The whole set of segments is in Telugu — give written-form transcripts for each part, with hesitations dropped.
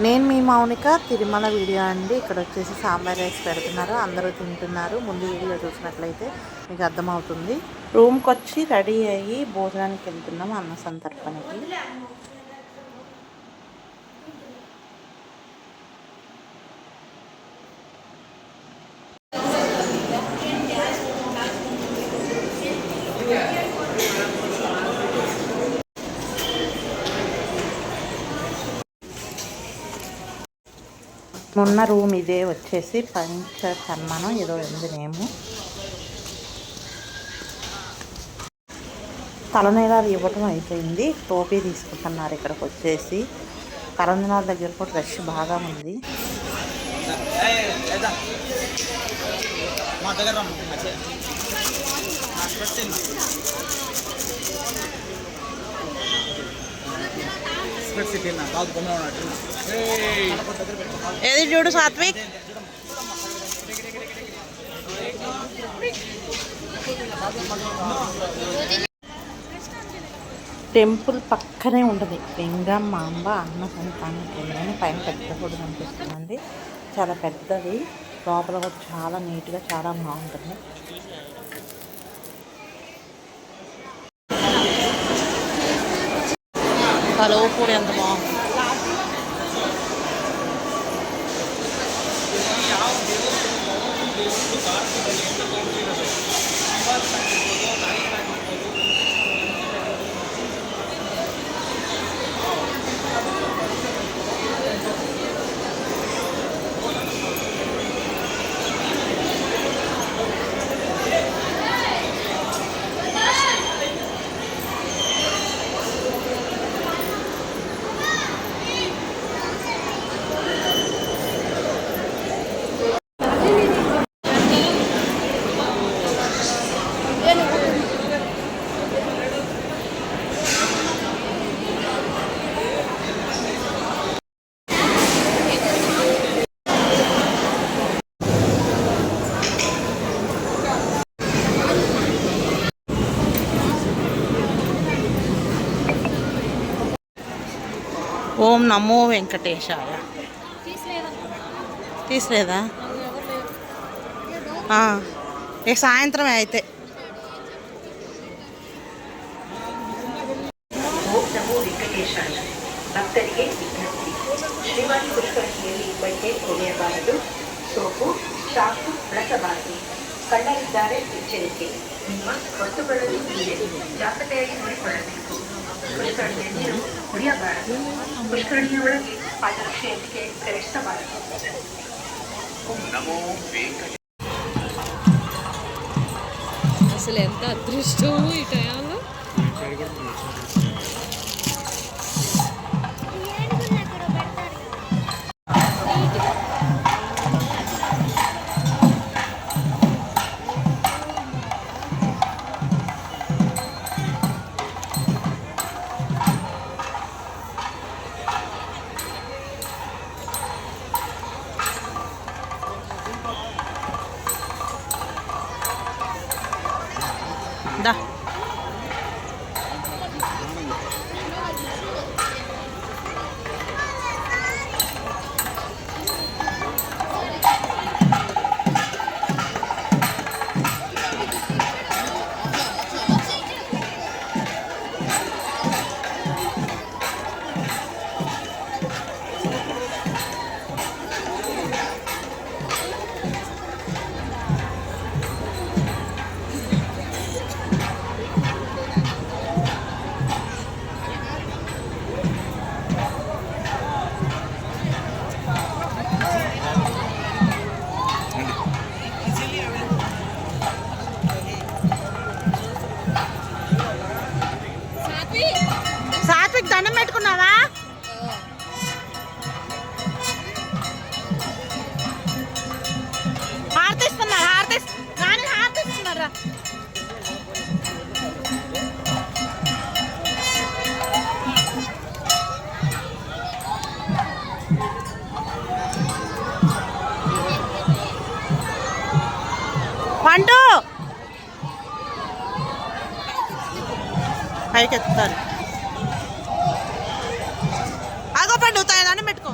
నేను మీ మౌనిక తిరుమల వీడియో అండి. ఇక్కడ వచ్చేసి సాంబార్ రైస్ పెడుతున్నారు, అందరూ తింటున్నారు. ముందు వీడియో చూసినట్లయితే మీకు అర్థమవుతుంది. రూమ్కి వచ్చి రెడీ అయ్యి భోజనానికి వెళ్తున్నాం, అన్న సంతర్పణకి. ఉన్న రూమ్ ఇదే వచ్చేసి పంచకర్మనం ఏదో ఉంది నేము. తలనీలాలు ఇవ్వటం అయిపోయింది, టోపీ తీసుకుంటున్నారు. ఇక్కడికి వచ్చేసి తలనీలాల దగ్గర కూడా రష్ బాగా ఉంది. ఏది చూడు సాత్విక్, టెంపుల్ పక్కనే ఉంటుంది వెంగమాంబ అన్న సంతానం. పైన పెద్ద కూడా కనిపిస్తుందండి, చాలా పెద్దది. లోపల కూడా చాలా నీట్గా చాలా బాగుంటుంది. హలో కూడా ఎంత బాగుంది. ఓం నమో వెంకటేశాయ. తీసలేదా? ఇక సాయంత్రమే అయితే. ಓಂ ನಮೋ ವೆಂಕಟೇಶಾಯ. ಭಕ್ತರಿಗೆ ವಿಜ್ಞಪ್ತಿ, ಶ್ರೀವಾರಿ ಪುಷ್ಕರಣಿಯಲ್ಲಿ ಬಟ್ಟೆ ಒಗೆಯಬಾರದು, ಸೋಪು ಶಾಂಪು ಬಳಸಬಾರದು. ಕಳ್ಳರಿದ್ದಾರೆ ಎಚ್ಚರಿಕೆ. ನಿಮ್ಮ ವಸ್ತುಗಳನ್ನು ಜಾಗ್ರತೆಯಾಗಿ ನೋಡಿಕೊಳ್ಳಬೇಕು. ಪುಷ್ಕರಣಿಯ ನೀರು ಕುಡಿಯಬಾರದು. ಪುಷ್ಕರಣಿಯ ಒಳಗೆ ಪಾದರಕ್ಷೆಯೊಂದಿಗೆ ಪ್ರವೇಶಿಸಬಾರದು. ಓಂ ನಮೋ ವೆಂಕಟೇಶ. అసలు ఎంత అదృష్టం ఈ టైంలో. దా సాత్విక్ దండం పెట్టుకున్నావా? హారతిస్తున్నారు, హారతిస్తున్నారా? పండు పైకి ఎత్తుతారు. ఆగో పండు తాను పెట్టుకో.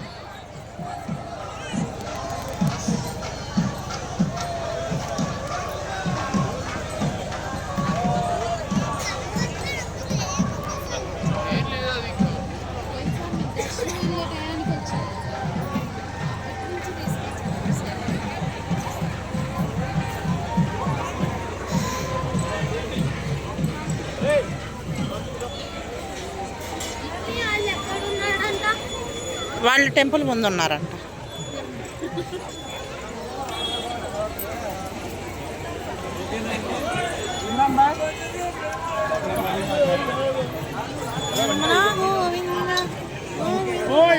వాళ్ళు టెంపుల్ ముందు ఉన్నారంట.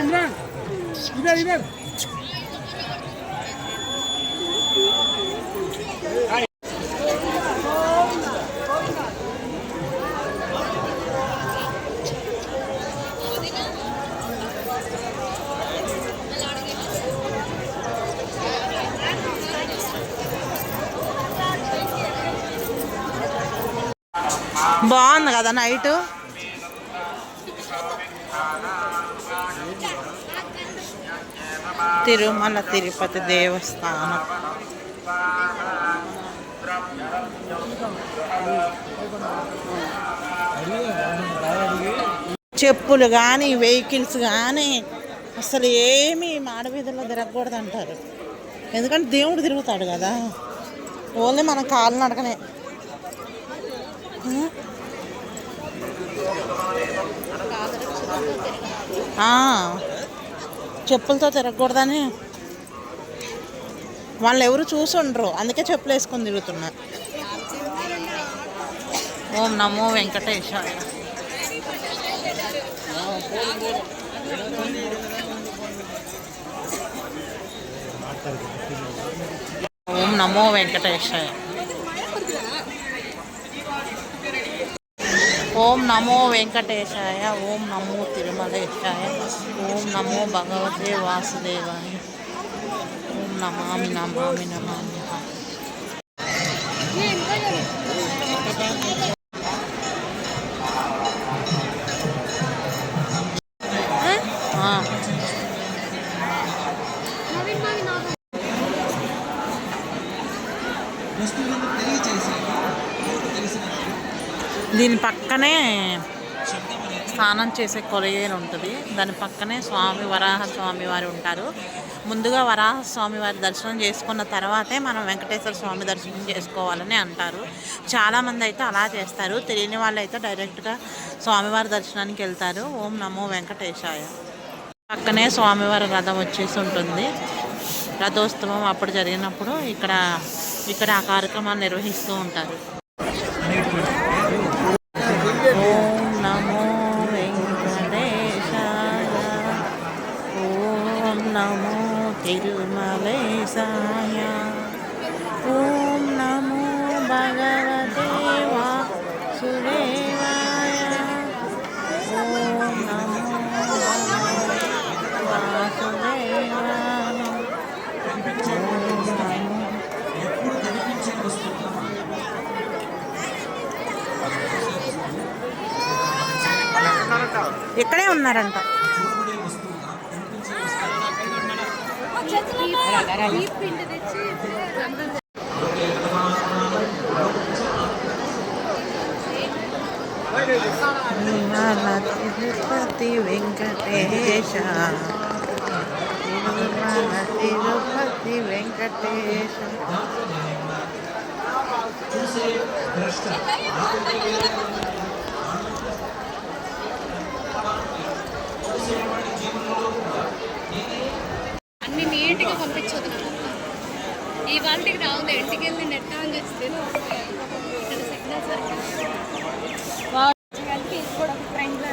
इमरान इधर इधर బాగుంది కదా నైట్. తిరుమల తిరుపతి దేవస్థానం. చెప్పులు కానీ వెహికల్స్ కానీ అసలు ఏమీ మాడవీధుల్లో తిరగకూడదు అంటారు. ఎందుకంటే దేవుడు తిరుగుతాడు కదా. ఓన్లీ మన కాళ్ళు నడకనే. చెప్పులతో తిరగకూడదని వాళ్ళు ఎవరు చూసుండ్రు, అందుకే చెప్పులు వేసుకొని తిరుగుతున్నారు. ఓం నమో వెంకటేశాయ. ఓం నమో వెంకటేశాయ. ఓం నమో వెంకటేశాయ. ఓం నమో తిరుమలేశాయ. ఓం నమో భగవతే వాసుదేవాయ. ఓం నమామి నమామి నమామి. దీని పక్కనే స్నానం చేసే కొలయేరు ఉంటుంది. దాని పక్కనే వరాహ స్వామి వారు ఉంటారు. ముందుగా వరాహ స్వామి వారి దర్శనం చేసుకున్న తర్వాతే మనం వెంకటేశ్వర స్వామి దర్శనం చేసుకోవాలని అంటారు. చాలామంది అయితే అలా చేస్తారు. తెలియని వాళ్ళు అయితే డైరెక్ట్గా స్వామివారి దర్శనానికి వెళ్తారు. ఓం నమో వెంకటేశాయ. పక్కనే స్వామివారి రథం వచ్చేసి ఉంటుంది. రథోత్సవం అప్పుడు జరిగినప్పుడు ఇక్కడ ఆ కార్యక్రమాలు నిర్వహిస్తూ ఉంటారు. ఓం నమో వెంకటేశాయ. ఓం నమో తిరుమలేశాయ. ఓం నమో భగవతే వాసుదేవాయ. ఓం నమో వాసుదేవాయ. ఇక్కడే ఉన్నారంట. తిరుపతి వెంకటేశ. తిరుపతి వెంకటేశ. అన్ని నీట్గా పంపించదు. ఈ వాళ్ళకి రావుంది. ఇంటికి వెళ్ళి నెట్ ఆన్ చేస్తే ఇక్కడ సిగ్నల్ కలిపి కూడా ఫ్రెండ్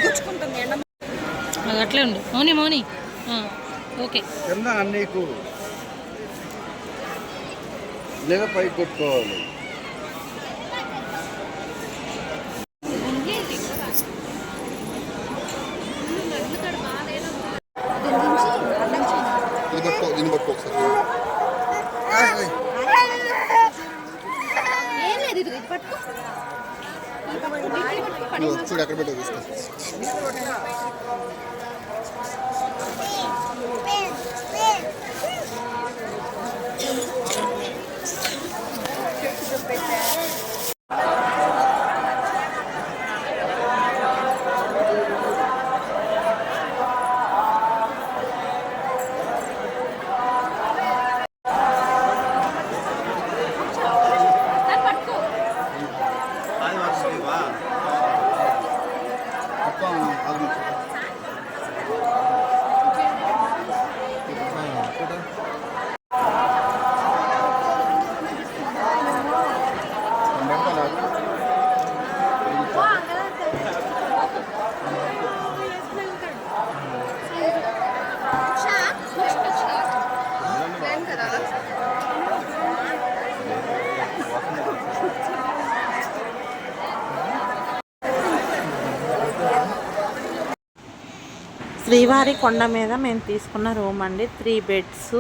గుచ్చుకుంటుంది. అట్లే ఉండు. మౌని మౌని ఓకే. నీకు లేదా పైకి కొట్టుకోవాలి. చూడు అక్కడ పెట్టే తీసుకో. అప్పం అది శ్రీవారి కొండ మీద మేము తీసుకున్న రూమ్ అండి. 3 బెడ్స్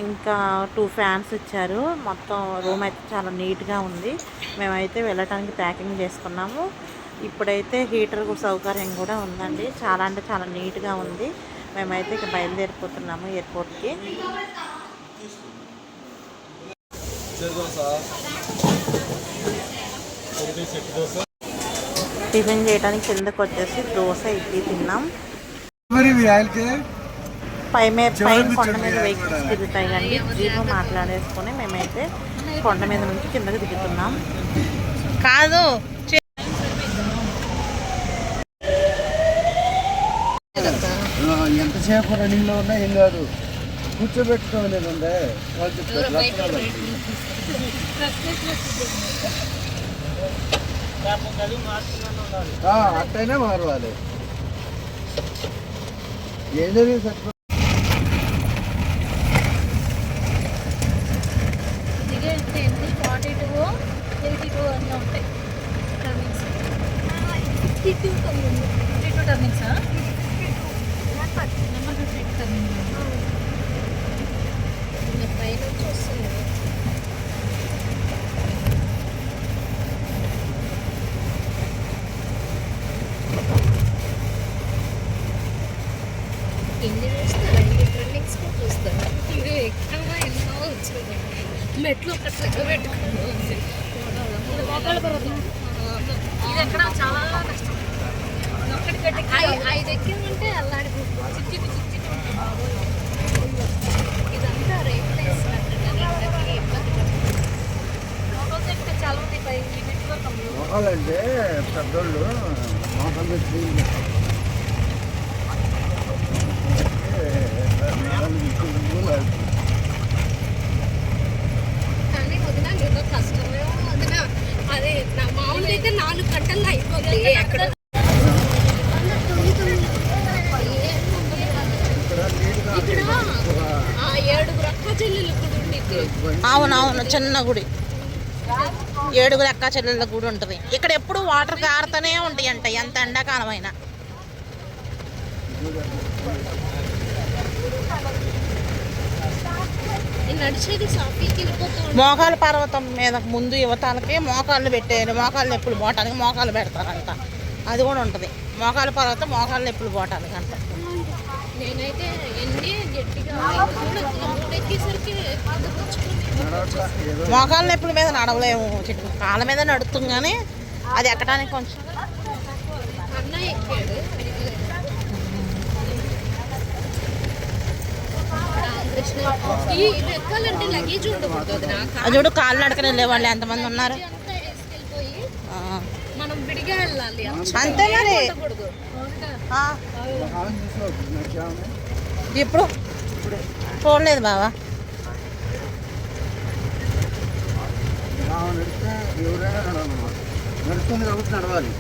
ఇంకా 2 ఫ్యాన్స్ ఇచ్చారు. మొత్తం రూమ్ అయితే చాలా నీట్గా ఉంది. మేమైతే వెళ్ళటానికి ప్యాకింగ్ చేసుకున్నాము. ఇప్పుడైతే హీటర్ సౌకర్యం కూడా ఉందండి. చాలా అంటే చాలా నీట్గా ఉంది. మేమైతే ఇక బయలుదేరిపోతున్నాము ఎయిర్పోర్ట్కి. టిఫిన్ చేయడానికి కిందకు వచ్చేసి దోశ ఇడ్లీ తిన్నాం. పైన కొండ మీద వెహికల్స్ తిరుగుతాయి అండి. జీపు మాట్లాడేసుకొని మేమైతే కొండ మీద నుంచి కిందకి దిగుతున్నాం. కాదు ఎంతసేపు రన్నింగ్ లో ఉన్నా ఏం కాదు, కూర్చోబెట్టుకోలేదండి వాళ్ళు చెప్తారు. అట్టయినా మారవాలి. ఏం జరిగింది సార్? మెట్లు ఒకటి పెట్టుకున్నాం. ఇది ఎక్కడ చాలా కష్టం. ఐదు ఎక్కామంటే అల్లాడి ఇదంతా రేట్లు వేసినట్టు చాలా మంది మొహాలంటే పెద్దోళ్ళు మోహం పెట్టి కానీ వదిన ఏదో కష్టమే వదిన. అదే నా మామూలుగా అయితే 4 గంటల్లో అయిపోతుంది. అక్కడ 7 అక్క చెల్లెలు గుడి ఉండిద్ది. అవునవును, చిన్న గుడి. 7 అక్క చెల్లెళ్ళ గుడి ఉంటుంది. ఇక్కడ ఎప్పుడు వాటర్ కారుతూనే ఉంటాయి అంట, ఎంత ఎండాకాలం అయినా. నడిచేది సాఫీకి వెళ్ళిపోతాం. మోకాలు పర్వతం మీద ముందు యువతాలకి మోకాళ్ళు పెట్టారు. మోకాళ్ళు నొప్పులు పోవటానికి మోకాళ్ళు పెడతారంట. అది కూడా ఉంటుంది. మోకాలు పర్వతం మోకాళ్ళు నొప్పులు పోవటానికి అంట. నేనైతే ఎన్ని గట్టిగా ఎక్కేసరికి మోకాళ్ళ నొప్పుల మీద నడవలేము, చెట్టు కాళ్ళ మీద నడుతుంది. కానీ అది ఎక్కడానికి కొంచెం అన్న ఎక్కాడు. ఇవి ఎక్కాలంటే లగేజ్ ఉండకూడదు. అది చూడు, కాళ్ళు నడకని వెళ్ళేవాళ్ళు ఎంతమంది ఉన్నారు. మనం విడిగా వెళ్ళాలి అంతే మరి. ఇప్పుడు చూడలేదు బావా. ఎవరైనా నడవాలి, నడుస్తుంది కాబట్టి నడవాలి.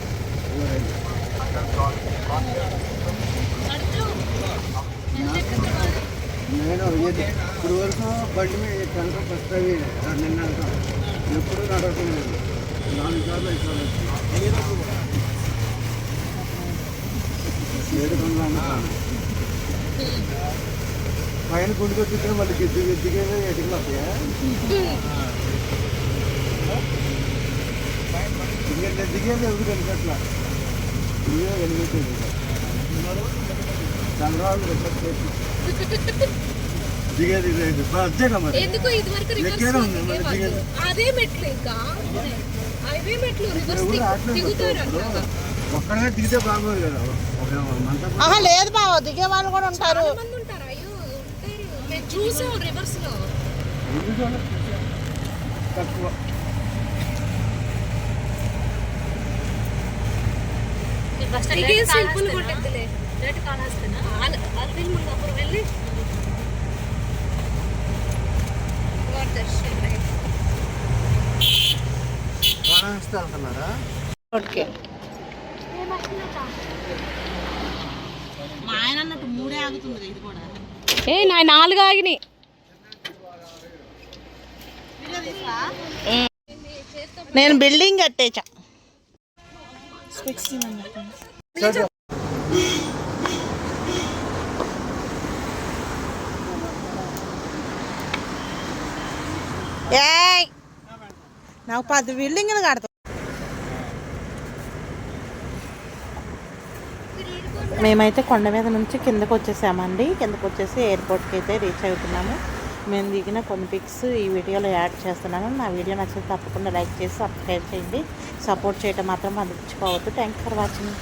నేను ఇప్పుడు వరకు బండి మీద ఎక్కాను. ఫస్ట్ అవి నిన్న ఎప్పుడు నడవలేదు. 4 సార్లు 5 సార్లు 7 గంటలు పైన గుండుకొచ్చితే మళ్ళీ దిగేది ఎటుకలు వస్తాయా? దిగేది ఎవరు కనిపెట్లా. దిగే కనిపెట్టేది చంద్రబాబు దిగేది ఎందుకు ఇది వరకు అదే మెట్లు ఇంకా అవే మెట్లు దిగుతారు. ఒక్కడగా దిగితే బాగోదు కదా. లేదు బావ, దిగే వాళ్ళు కూడా ఉంటారు. అయ్యో మేము చూసాం రివర్స్ లో. తక్కువ నీకేం సింపుల్ కొట్టిద్దిలే అది వెళ్ళి ముందు అప్పుడు వెళ్ళి దర్శనం వారాణసి వెళ్తున్నారా? ఓకే మా ఆయన అన్నట్టు 3 ఆగుతుంది ఇది కూడా. ఏ నా 4 ఆగినాయి. నేను బిల్డింగ్ కట్టేచా. ఏయ్ నాకు 10 బిల్డింగ్లు కడతా. మేమైతే కొండ మీద నుంచి కిందకు వచ్చేసామండి. కిందకు వచ్చేసి ఎయిర్పోర్ట్కి అయితే రీచ్ అవుతున్నాము. మేము దిగిన కొన్ని పిక్స్ ఈ వీడియోలో యాడ్ చేస్తున్నాను. నా వీడియో నచ్చితే తప్పకుండా లైక్ చేసి సబ్స్క్రైబ్ చేయండి. సపోర్ట్ చేయడం మాత్రం మర్చిపోవద్దు. Thank for watching.